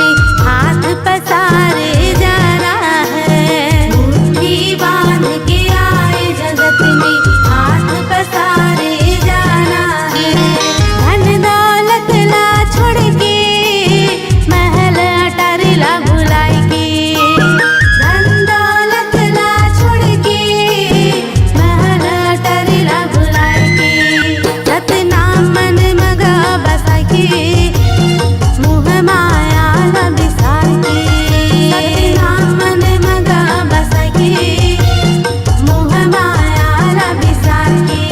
में हाथ पसारे जाना है। मुट्ठी बांध के आए जगत में हाथ पसारे जाना है। धन दौलत ला छोड़ के महल अटारीला भुलाई के। धन दौलत ला छोड़ के महल अटारीला भुलाई के। सतनाम मन मगा बसा के मोह माया ला बिसार के। सतनाम मन मगा बसा के मोह माया ला बिसार के।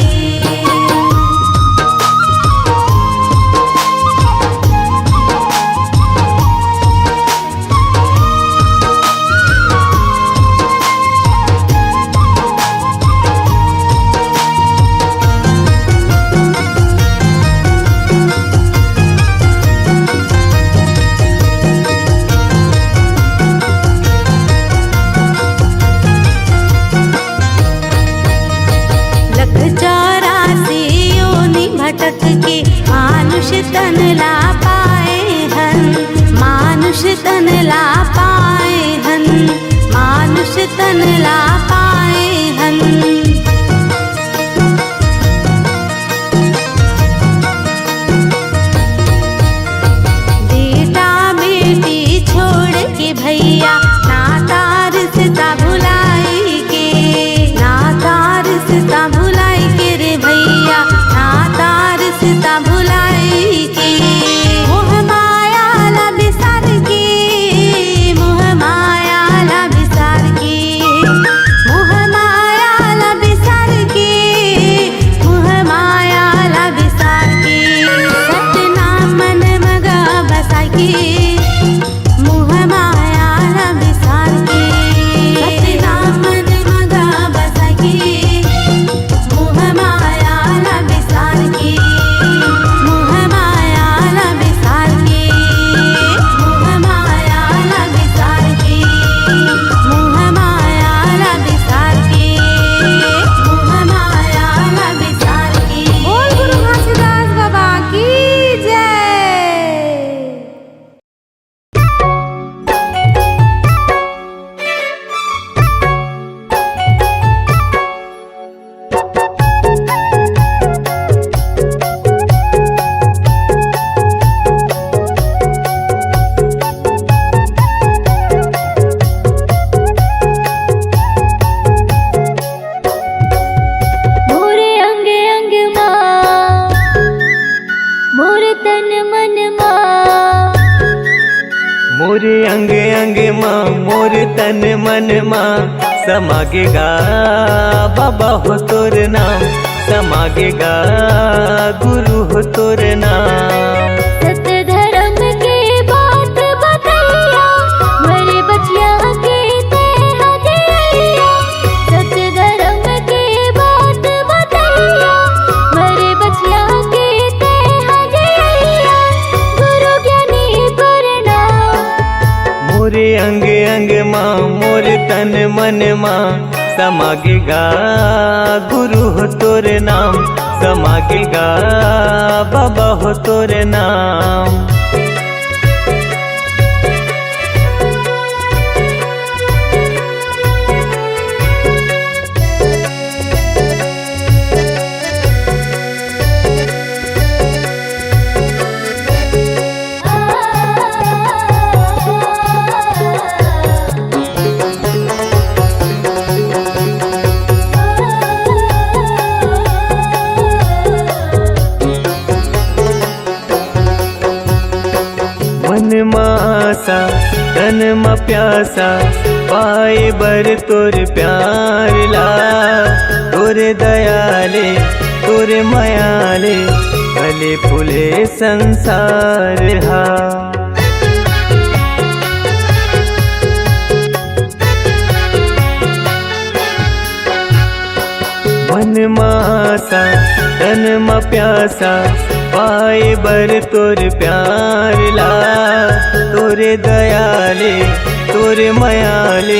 लख 84 योनि भटक के मानुष तन ला पाए हन। मानुष तन ला पाए हन। मानुष तन ला पाए हन। बेटा बेटी छोड़ के भैया नाता रिश्ता भुलाई के। नाता रिश्ता भुलाई के रे भैया नाता रिश्ता भुलाई के। मोह माया ला बिसार के। मोह माया ला बिसार के। मोह माया ला बिसार के। मोह माया ला बिसार के। सतनाम मन मगा बसा के मोह माया ला बिसार के। सतनाम मन मगा बसा के मोह माया ला बिसार के। मोह माया ला बिसार के। मोह माया ला बिसार के। मोह माया ला बिसार के। मोह माया ला बिसार के। बोल गुरु घासीदास बाबा की जय। मोरे अंग अंग माँ मोरे तन मन माँ। मोरे अंग अंग माँ मोर तन मन माँ समागेगा बाबा हो तोर नाम। समागेगा गुरु हो तोर नाम। सत धर्म के बात बतैया मरे बचिया के ते हजैया। सत धर्म के बात बतैया मरे बचिया के ते हजैया। गुरु ज्ञानी प्रणाम। मोरे अंग अंग माँ मोर तन मन माँ समागेगा गुरु हो तोर नाम। समागेगा बाबा हो तोर नाम। मन मासा तन म प्यासा पाए बर तोर प्यार ला। तोरे दयाले तोरे मयाले फले फूले संसार हा। मन मासा तन म प्यासा पाए बर तोर प्यार ला। तोरे दयाले तोरे मयाले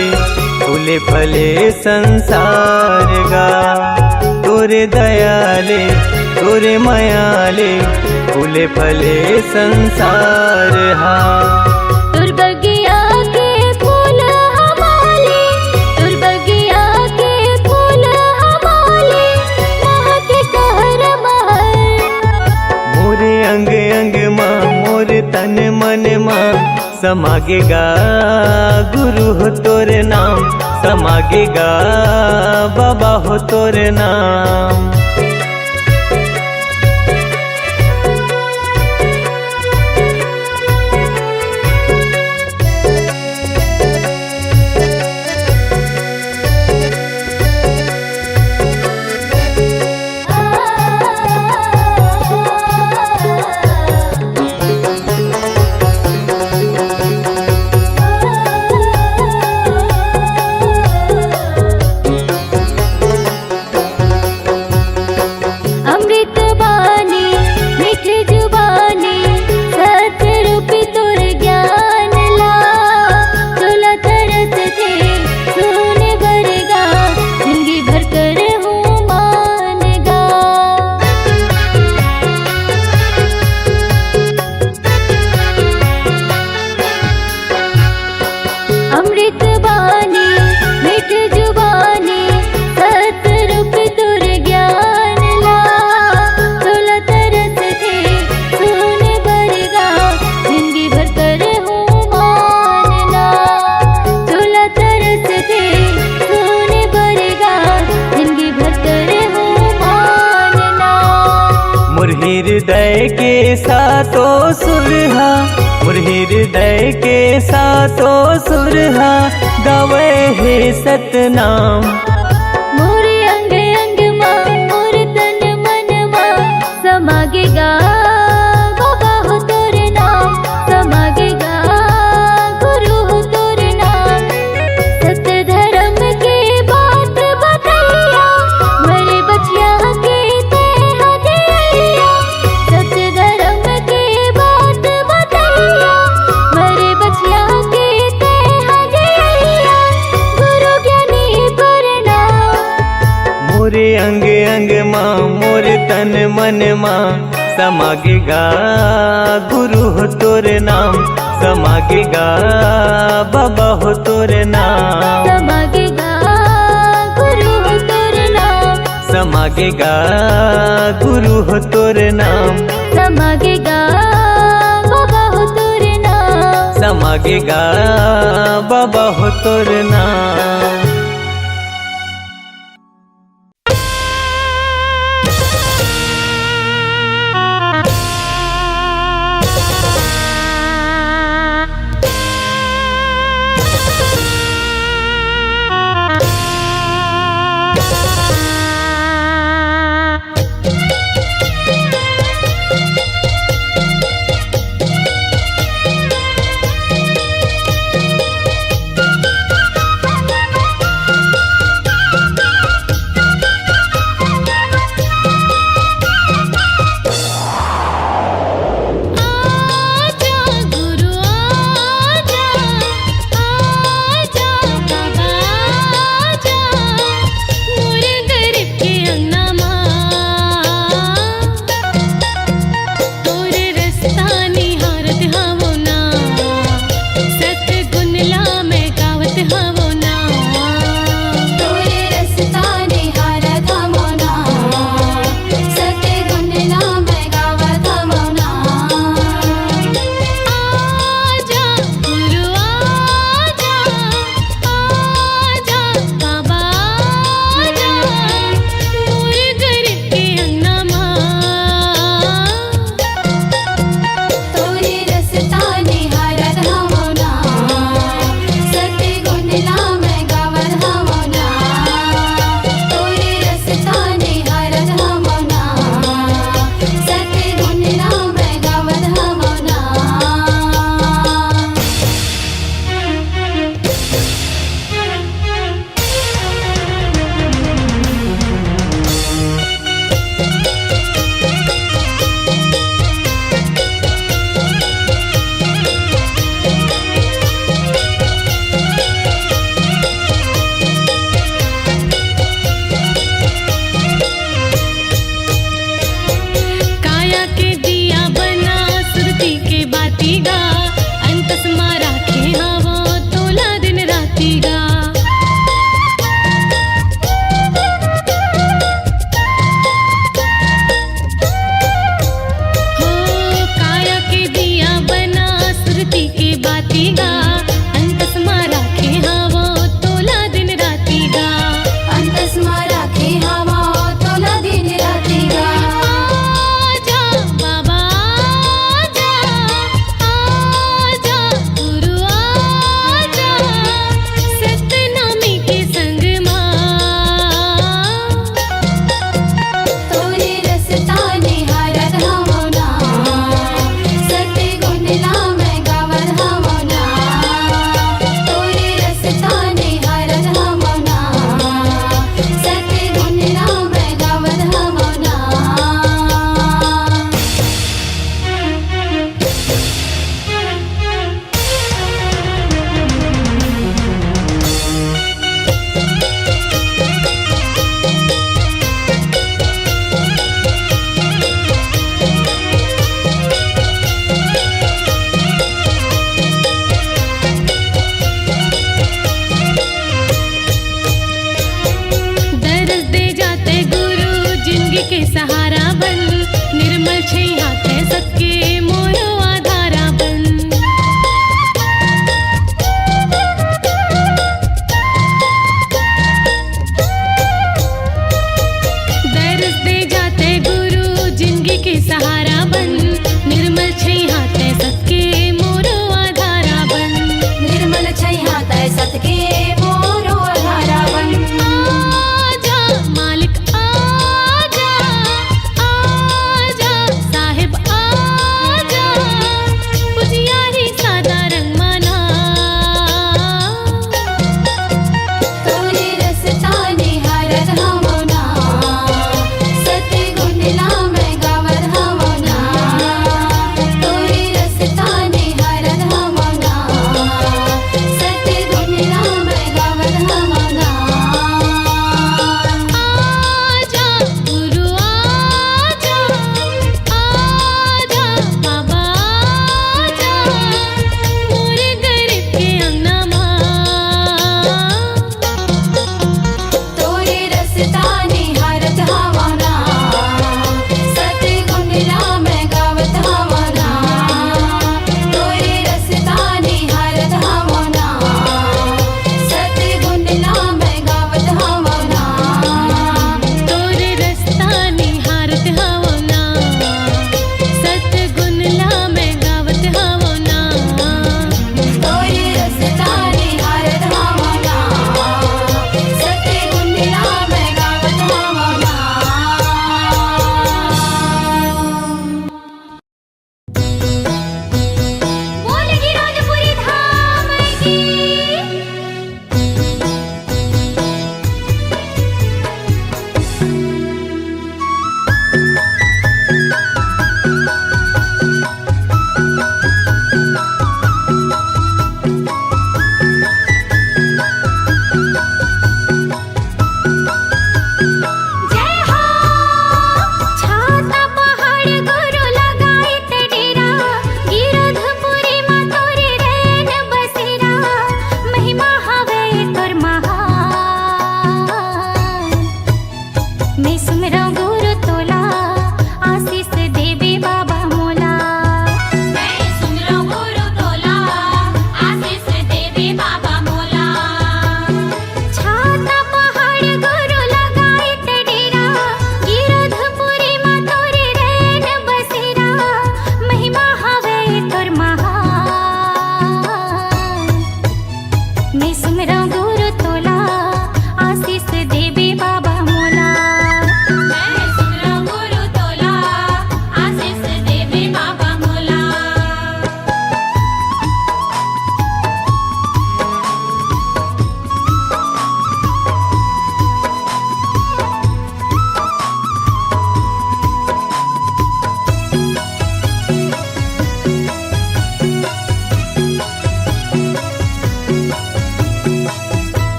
फूले फले संसार गा। तोरे दयाले तोरे मयाले फूले फले संसार हा। तुर समागेगा गुरु हो तोरे नाम, समागेगा बाबा हो तोरे नाम। अमृत बानी मीठी जुबानी सतरूपी तुर ज्ञान ला, चोला तरस थे सुने भरेगा जिंदगी भर कर हूँ मानेगा। अमृत बानी मीठी जुबानी सतरूपी तुर ज्ञान ला, चोला तरस थे सुने भरेगा जिंदगी भर कर हूँ मानना। चोला तरस थे सुने भरेगा जिंदगी भर कर हूँ मानना। मोर हृदय के सातों सुरहा, मोर हृदय के सातों सुरहा गावे है सतनाम। मोरे अंग अंग माँ मोर तन मन माँ समागेगा बाबा हो तोरे नाम, समागेगा गुरु हो तोरे नाम। सत्य धर्म के बात बतैया मरे बचिया के ते हदिया। सत्य धर्म के बात बतैया मरे बचिया के ते हदिया। गुरु ज्ञानी प्रणाम। मोरे अंग अंग माँ मोरे तन मन माँ समागेगा गुरु हो तोरे नाम, समागेगा बाबा हो तोरे नाम। समागेगा गुरु हो तोरे नाम, समागेगा गुरु हो तोरे नाम, समागेगा बाबा हो तोरे नाम। समागेगा बाबा हो तोरे नाम। बाती गा अंतस्मा राखे हवो तोला दिन राती गा अंतस्मा राखे हवा तोला दिन राती गा आजा बाबा आजा गुरु आजा सतनामी के संग मां तोरे रसता निहारत हवो ना सत्य गुण ला मैं गावत हवो ना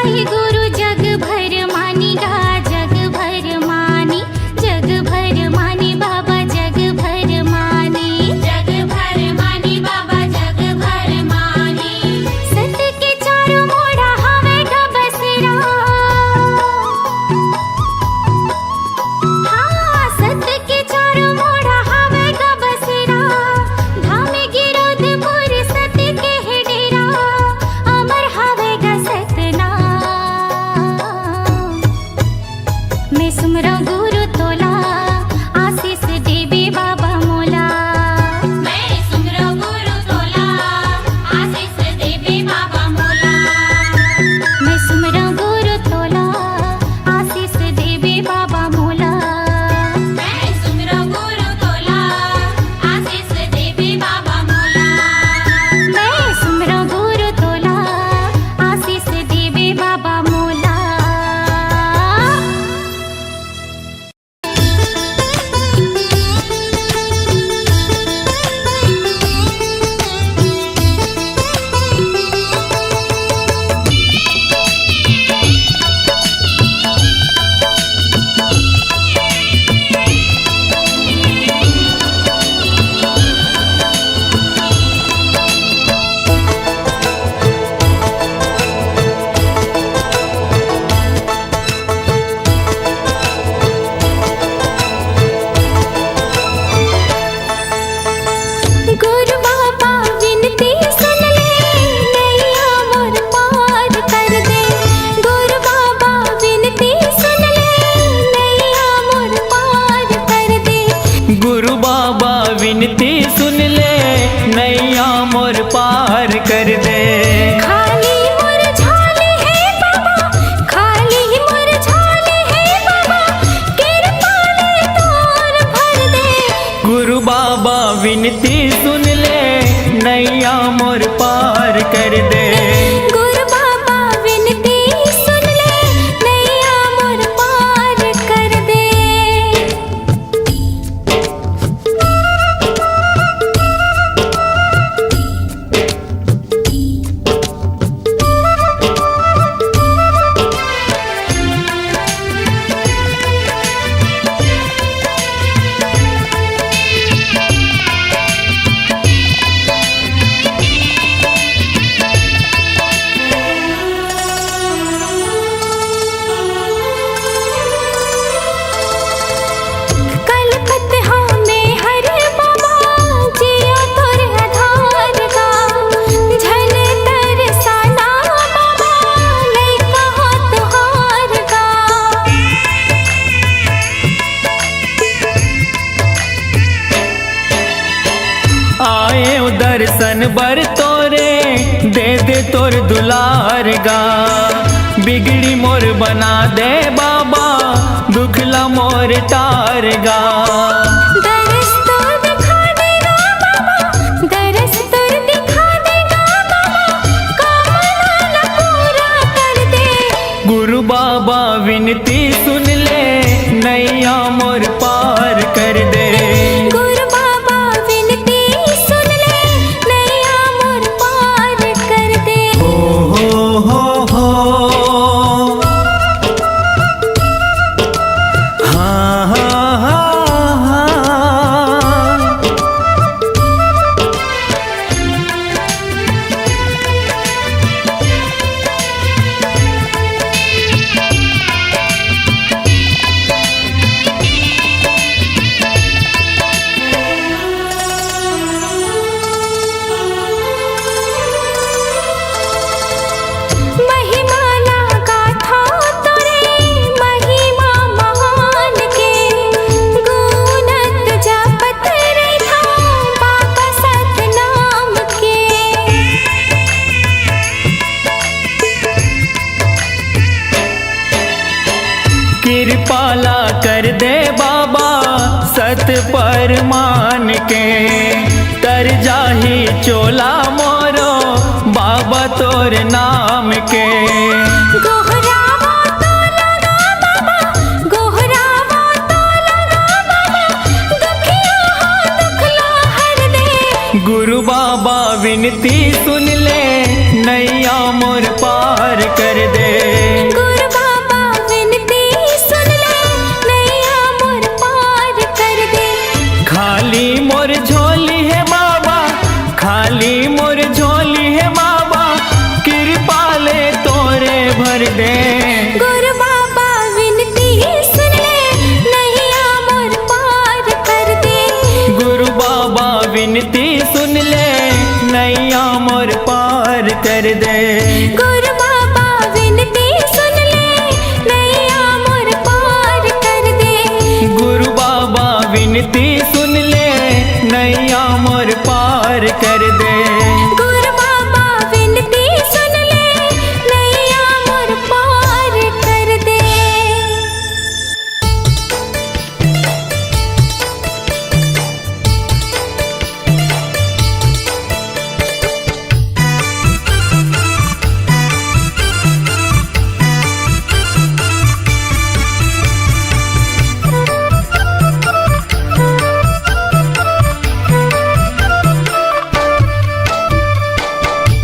कहे गुरु जग भर मानी गा, जग भर मानी, जग भर मानी बाबा, जग भर मानी, जग भर मानी बाबा जग भर मानी। सत्य के चारों मोड़ा हवे गा बसेरा। हाँ, सत्य के चारों मोड़ा हवे गा बसेरा। धामे गिरोधपुर सत्य के है डेरा, अमर हवे गा सतनाम। मैं सुमरऊं गुरु तोला, आशीष देवे बाबा मोला। मैं सुमरो गुरु तोला, आशीष देवे बाबा मोला। मैं सुमरऊं गुरु तोला, आशीष देवे बाबा मोला। मैं सुमरो गुरु तोला, आशीष देवे बाबा मोला। मैं सुमरऊं गुरु तोला, आशीष देवे बाबा मोला। गुरु बाबा विनती सुन ले, नैया मोर पार कर दे। गुरु बाबा विनती सुन ले, नैया मोर पार कर दे। गुरु बाबा विनती सुन ले, नैया मोर पार कर दे। खाली मोर झाले है बाबा, खाली मोर झाले है बाबा, कृपा ले तोर भर दे। गुरु बाबा विनती सुन ले, नैया मोर पार कर दे। गुरु बाबा विनती सुन ले, नैया मोर पार कर दे। कलपत में हर बाबा, जिया तोर आधार गा। झन तरसाना बाबा, लइका हो तुहार गा। आए दर्शन बर तोरे, दे दे तोर दुलार गा। बिगड़ी मोर बना दे बाबा, दुखला मोर टार गा। दरस तोर दिखा देगा बाबा, दरस तोर दिखा देगा बाबा, कामना पूरा कर दे। गुरु बाबा विनती सुन ले, नैया मोर पार कर दे। गुरु बाबा विनती सुन ले, नैया मोर पार कर दे। हो हो हाँ हाँ हाँ हाँ। महिमा गाथा तोरे, महिमा महान के। गुणत जपत रहा बाबा सतनाम के। कृपाला कर दे बाबा, सत पर मान के। तर जाही चोला मोरो, बाबा तोर नाम के। गोहरावा तो लगा बाबा, गोहरावा तो लगा बाबा, दुखिया हो दुखला हर दे। गुरु बाबा विनती सुन ले, नैया मोर पार कर दे। दे। गुरु बाबा विनती सुन ले, नैया मोर पार कर दे। गुरु बाबा विनती सुन ले, नैया मोर पार कर दे। गुरु बाबा विनती सुन ले, नैया मोर पार कर दे। गुरु बाबा विनती सुन ले, नैया मोर पार कर दे। गुरु बाबा विनती सुन ले, नैया मोर पार कर दे।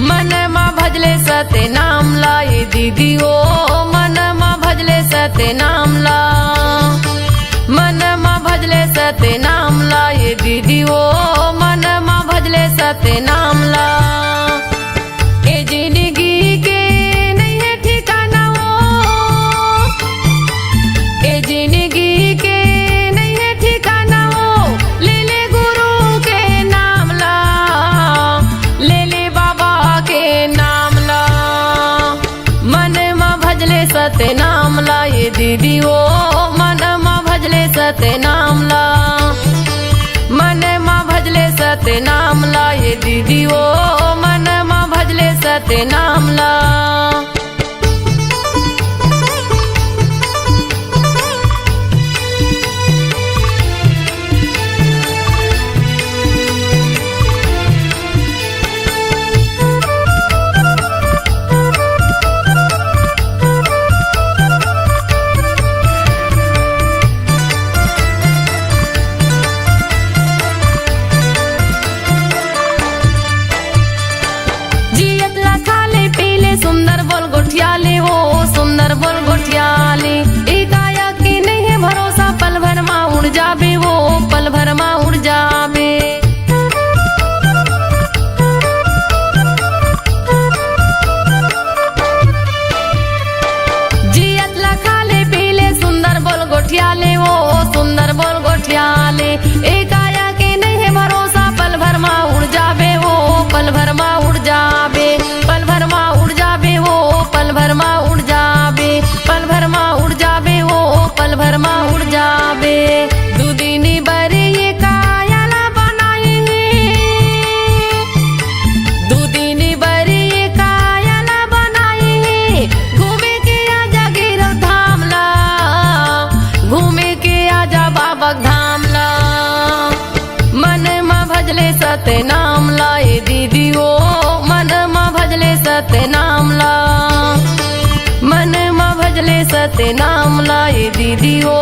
मन मा भजले सते नाम लाए दीदी ओ, मन मा भजले सते नाम ला। मन मा भजले सते नाम लाए दीदी ओ, मन मा भजले सते नाम ला। ए जिंदगी के नहीं है ठिकाना ओ, ए जिंदगी के नहीं है ठिकाना ओ। ले ले गुरु के नाम ला, ले ले बाबा के नाम ला। मन मा भजले सते नाम ला ये दीदी ओ, मन मा भजले सते नाम ला। मन मा भजले सते नाम ला ये दीदी ओ, मन मा भजले सते नाम ला। जियत ला खाले पीले सुंदर बोल गोठियाले हो, सुंदर बोल गोठियाले। एकाया की नहीं है भरोसा, पल भर मा उड़ जाबे वो, पल भर मा उड़ जाबे। जियत ला खाले पीले सुंदर बोल गोठियाले वो, सुंदर बोल गोठियाले। एकाया की नहीं है भरोसा, पल भर मा उड़ जाबे वो, पल भर मा उड़ जाबे। पल भर मा उड़ जाबे वो, पल भर मा उड़ जाबे। पल भर मा उड़ जाबे वो, पल भर मा उड़ जाबे। दुदिनी बरे ये कायाला बनाए हैं, दुदिनी बरे ये कायाला बनाए हैं। घूमे के आजा गिरव धाम ला, घूमे के आजा बाबा धाम ला। मन मा भजले सते नाम लाए दीदी ओ, मन मा भजले सते नाम ला। मन मा भजले सते नाम लाए दीदी ओ,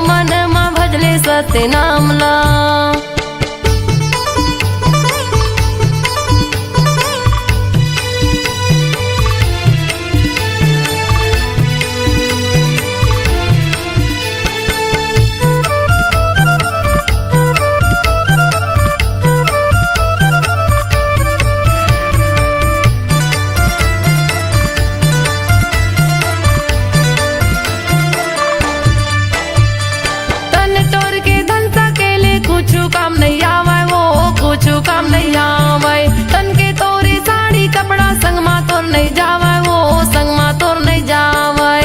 मन मा भजले सते नाम ला। तन टोर के धन सकेले कुछ काम नहीं आवे वो, कुछ काम नहीं आवे। तन के तोरे साड़ी कपड़ा संग मा तोर नहीं जावे वो, संग मा तोर नहीं जावे।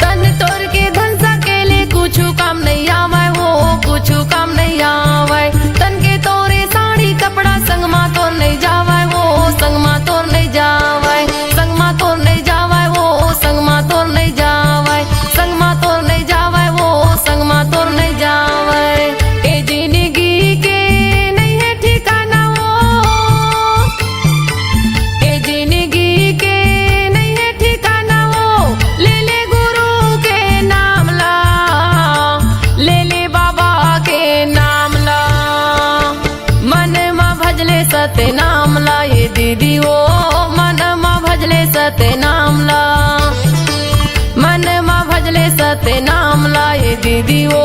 तन तोर के धन सकेले कुछ काम नहीं आवे वो, कुछ काम नहीं आवे। तन के तोरे साड़ी कपड़ा संग मा तोर नहीं जावे वो, संग मा तोर नहीं जावे। संग मा तोर नहीं जावे वो, संग मा तोर नहीं जावे। संग मा तोर नहीं जावे वो, संग मा तोर नहीं जावे। ए जिंदगी के नहीं है ठिकाना वो, ए जिंदगी के नहीं है ठिकाना वो। ले ले गुरु के नाम ला, ले ले बाबा के नाम ला। मन मा भजले सते नाम ला ये दीदी ओ, मन मा भजले सते नाम ला। मन मा भजले सते नाम ला ये दीदी ओ,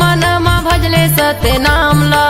मन मा भजले सते नाम ला।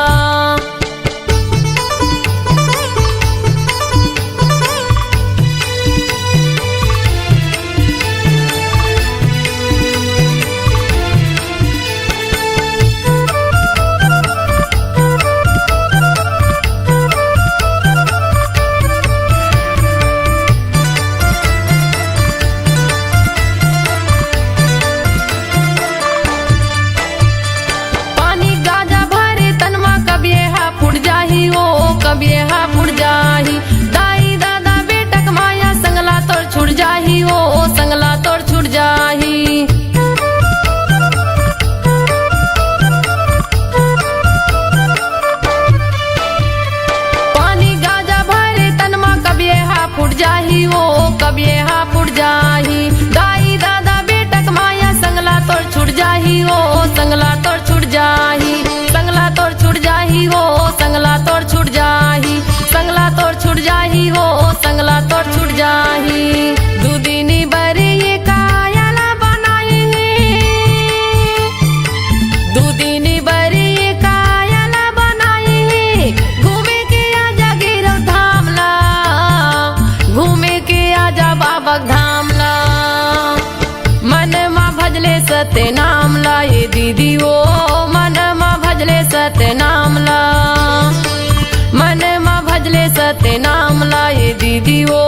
सत्य नाम ला ये दीदी वो मन मा भजले सत्य नाम ला मन मा भजले सत्य नाम ला ये दीदी वो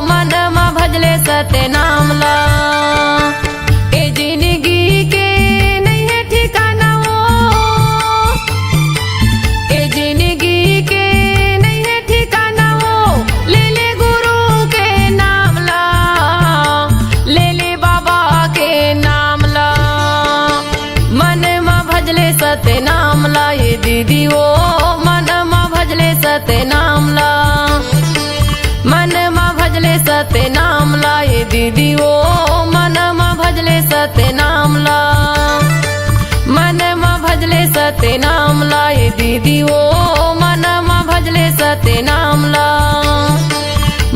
मन मा भजले सत्य नाम ला ए जिंदगी के नहीं है ठिकाना वो ए जिंदगी के नहीं है ठिकाना वो ले ले गुरु के नाम ला ले ले बाबा के नाम ला मन मा भजले सत्य नाम ला ये दीदी वो मन मा भजले सत्य नाम ला मन मा भजले सत्य नाम ला ये दीदी वो मन मा भजले सत्य नाम ला मन मा भजले सत्य नाम ला ये दीदी वो मन मा भजले सत्य नाम ला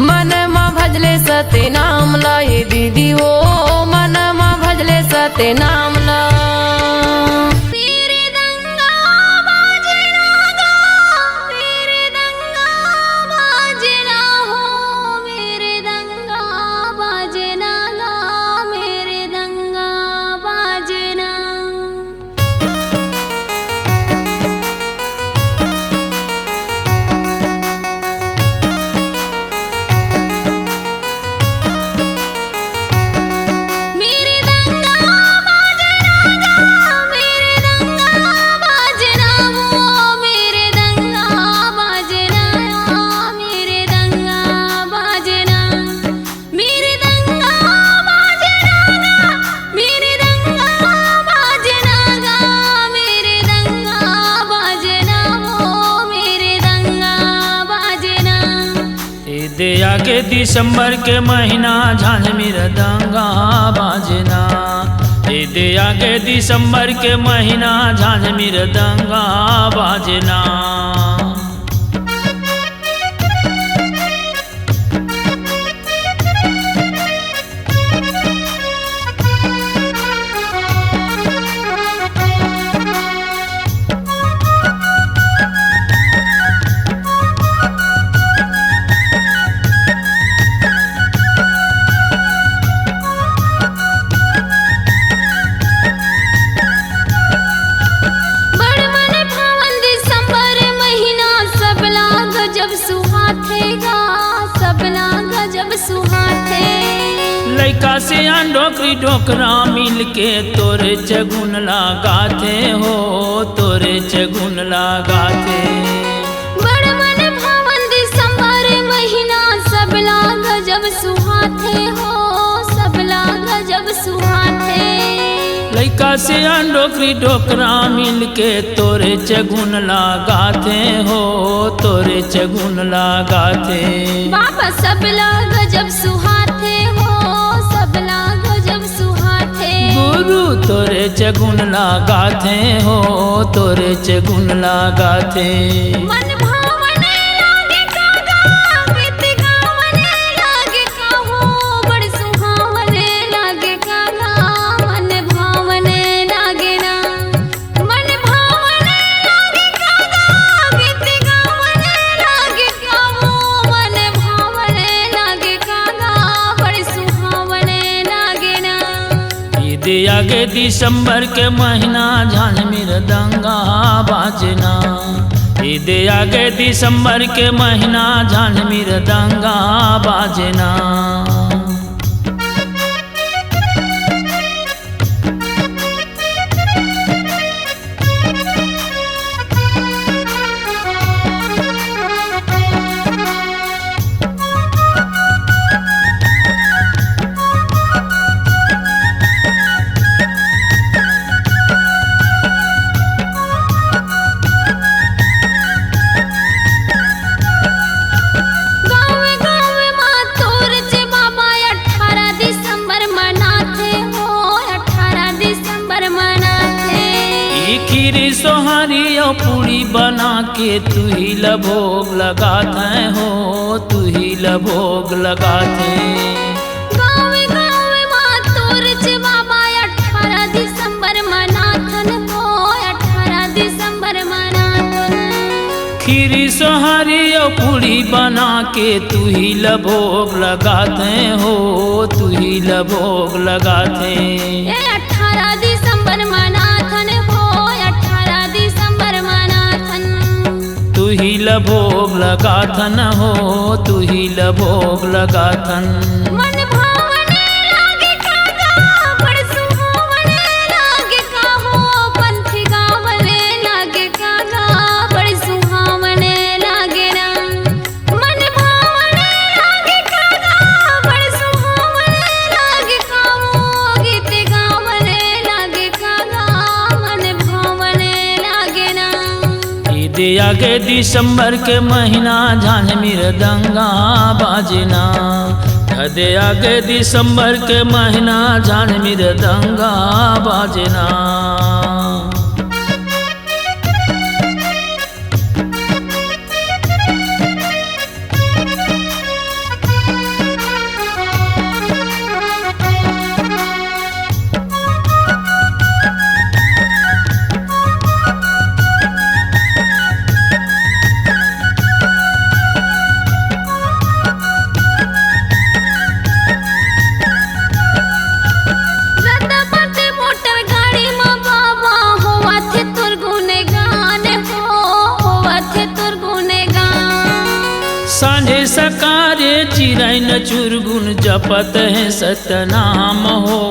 मन मा भजले सत्य नाम ला ये दीदी वो मन मा भजले सत्य नाम ला आगे दिसंबर के महीना झांझ मृदंगा बाजना दे आगे दिसंबर के महीना झांझ मृदंगा बाजना लैका से डोकरी डोकरा मिल के तोरे चगुन लगाते हो तोरे चगुन लगाते बड़ मन भावन दिसंबर महीना सबला गजब सुहाते हो सबला गजब सुहाते लैका से डोकरी डोकरा मिल के तोरे चगुन लगाते हो तोरे चगुन लगाते बाबा सबला गजब सुहाते हो सबला गजब सुहाते गुरु तोरे चगुन लगाते हो तोरे चगुन लगाते मन भावने लागे कागा गीत गावने लागे काहो बड़ सुहावने लागे कागा मन भावने लागे ना मन भावने लागे कागा गीत गावने लागे काहो मन भावने लागे कागा बड़ सुहावने लागे ना दे आगे दिसंबर के महीना झांझ मृदंगा बाजना दे आगे दिसंबर के महीना झांझ मृदंगा बाजना सोहारी और पूरी बना के तू ही लभोग लगाते हो तू ही लभोग लगाते गावे गावे माँ तोर चे बाबा 18 दिसंबर मनाथन हो 18 दिसंबर मनाथन खीरी सोहारी और पूरी बना के तू ही लभोग लगाते हो तू ही लभोग लगाते 18 ही लभोग लगाथन हो, तू ही लभोग लगाथन। मन भावने लागे कागा बड़ सुहावने लागे काहो, पंथी गावने लागे कागा बड़ सुहावने लागे ना। मन भावने लागे कागा बड़ सुहावने लागे काहो, गीत गावने लागे कागा मन भावने लागे ना। ईदे आगे दिसंबर के महीना झांझ मृदंगा बाजना। ईदे आगे दिसंबर के महीना झांझ मृदंगा बाजना। रतपति मोटर गाड़ी में बाबा होवा थे तोर गुनेगान हो, होवा थे तोर गुनेगान। सांझे सकारे चिरैन चुरगुन जपत है सतनाम हो,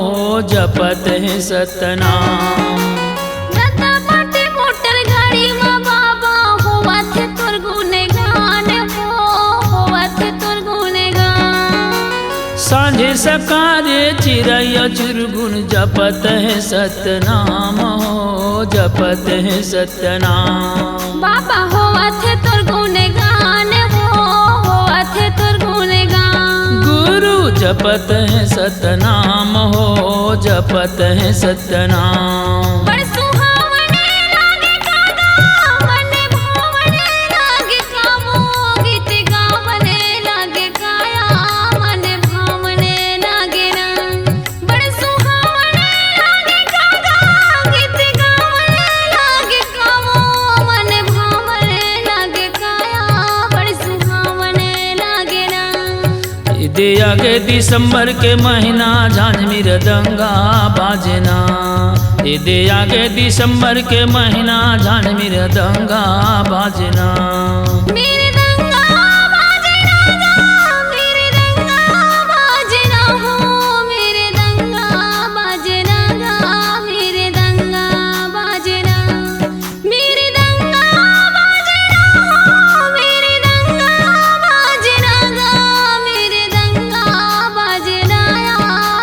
जपत है सतनाम। रतपति मोटर गाड़ी में बाबा होवा थे तोर गुनेगान हो, होवा थे तोर गुनेगान। सांझे सकारे चिरैया चुरगुन जपत है सतनाम हो, जपत है सतनाम। बाबा होवा थे तोर गुनेगान हो, होवा थे तोर गुनेगान। गुरु जपत है सतनाम हो, जपत है सतनाम। बड़ सुहावने लागे कागा मन भावने लागे कामो, गीत गावने लागे काया मन भावने लागे ना। बड़ सुहावने लागे कागा गीत गावने लागे कामो, मन भावने लागे काया बड़ सुहावने लागे ना। ईदे आगे दिसंबर के महीना झांझ मृदंगा बाजना। ईदे आगे दिसंबर के महीना झांझ मृदंगा बाजना। मेरे दंगा बाजना गा, मेरे दंगा बाजना हो, मेरे दंगा बाजना गा, मेरे दंगा बाजना। मेरे दंगा बाजना हो, मेरे दंगा बाजना गा, मेरे दंगा बाजना या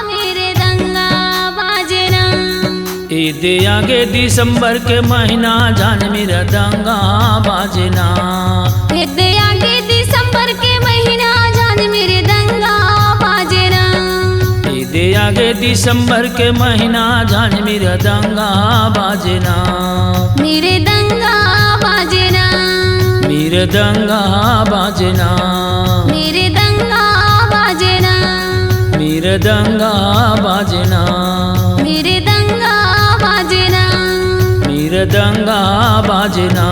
मेरे दंगा बाजना। ईदे आगे दिसंबर के महीना झांझ मृदंगा बाजना। ईदे आगे दिसंबर के महीना झांझ मृदंगा बाजना। ईदे आगे दिसंबर के महीना झांझ मृदंगा बाजना। मेरे दंगा बाजना, मृदंगा बाजना। मेरे दंगा बाजना, मृदंगा बाजना। मेरे दंगा बाजना। मृदंगा बाजना।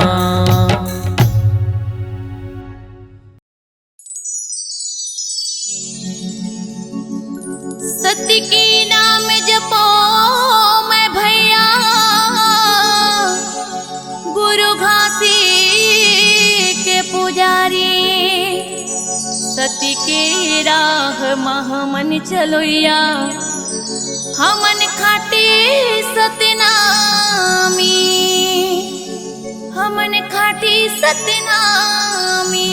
सत्य की नाम जपो मैं भैया, गुरु घासी के पुजारी। सत्य के राह महमन चलोया, हमन खाटे सतनामी, हमन खाटे सतनामी।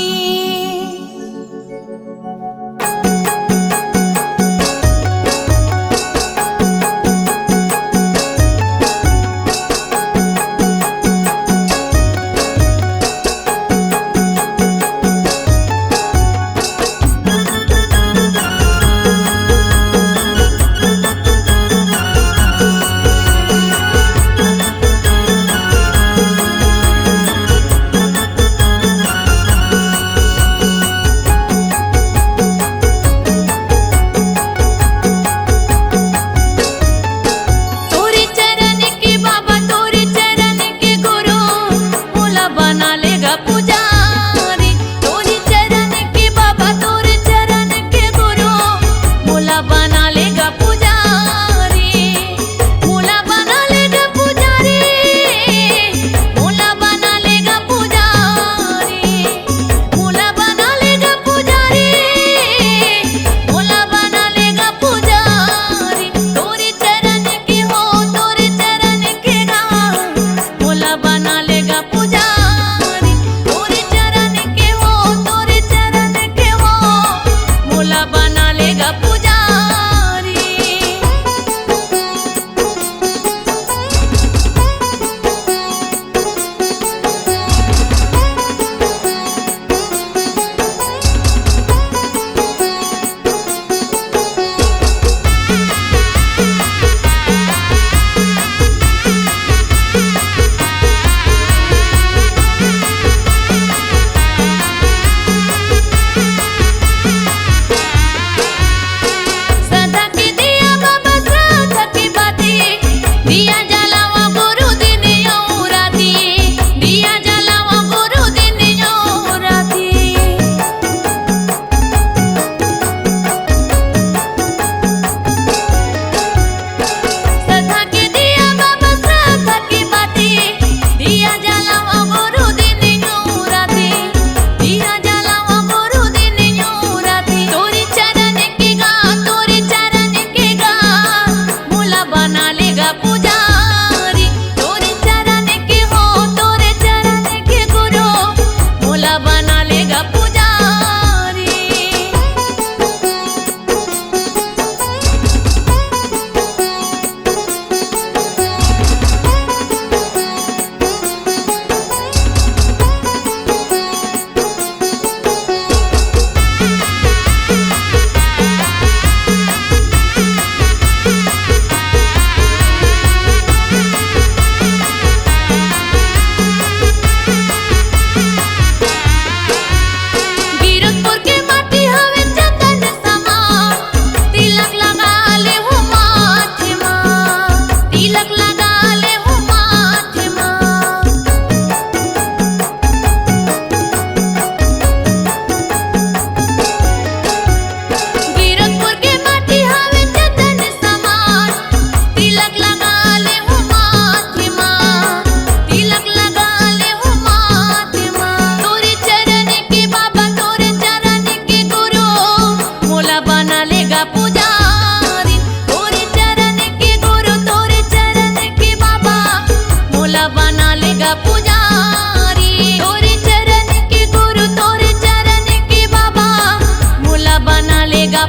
लेगा